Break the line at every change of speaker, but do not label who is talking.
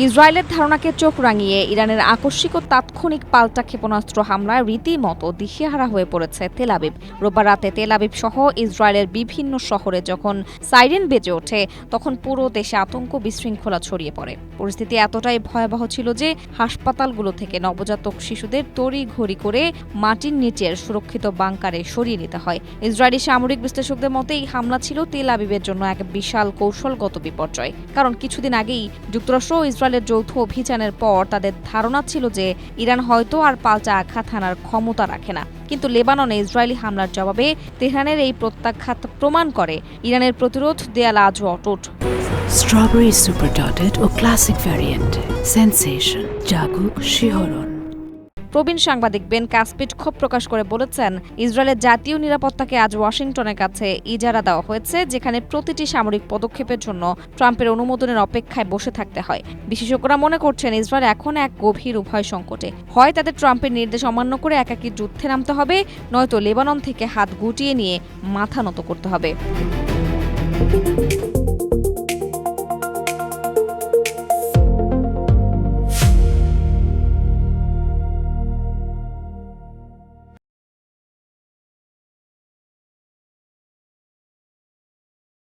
ইসরায়েলের ধারণাকে চোখ রাঙিয়ে ইরানের আকস্মিক ও তাৎক্ষণিক পাল্টা ক্ষেপণাস্ত্র হামলায় রীতিমতো দিশেহারা হয়ে পড়েছে তেল আবিব। রোববার রাতে তেল আবিব সহ ইসরায়েলের বিভিন্ন শহরে যখন সাইরেন বেজে ওঠে, তখন পুরো দেশে আতঙ্ক বিশৃঙ্খলা ছড়িয়ে পড়ে। পরিস্থিতি এতটাই ভয়াবহ ছিল যে হাসপাতালগুলো থেকে নবজাতক শিশুদের তড়িঘড়ি করে মাটির নিচের সুরক্ষিত বাংকারে সরিয়ে নিতে হয়। ইসরায়েলি সামরিক বিশ্লেষকদের মতে এই হামলা ছিল তেল আবিবের জন্য এক বিশাল কৌশলগত বিপর্যয়। কারণ কিছুদিন আগেই যুক্তরাষ্ট্র ও ইসরায়েলের যৌথ অভিযানের পর তাদের ধারণা ছিল যে ইরান হয়তো আর পাল্টা আঘাত হানার ক্ষমতা রাখে না। কিন্তু লেবাননে ইসরায়েলি হামলার জবাবে তেহরানের এই প্রত্যাঘাত প্রমাণ করে ইরানের প্রতিরোধ দেয়াল আজও অটুট।
স্ট্রবেরি সুপার ডটেড ও ক্লাসিক ভ্যারিয়েন্টে সেন্সেশন জাগুক শিহরণ।
প্রবীণ সাংবাদিক বেন কাসপিট ক্ষোভ প্রকাশ করে বলেছেন, ইসরায়েলের জাতীয় নিরাপত্তাকে আজ ওয়াশিংটনের কাছে ইজারা দেওয়া হয়েছে, যেখানে প্রতিটি সামরিক পদক্ষেপের জন্য ট্রাম্পের অনুমোদনের অপেক্ষায় বসে থাকতে হয়। বিশেষজ্ঞরা মনে করছেন ইসরায়েল এখন এক গভীর উভয় সংকটে। হয় তাদের ট্রাম্পের নির্দেশ অমান্য করে একাকী যুদ্ধে নামতে হবে, নয়তো লেবানন থেকে হাত গুটিয়ে নিয়ে মাথা নত করতে হবে।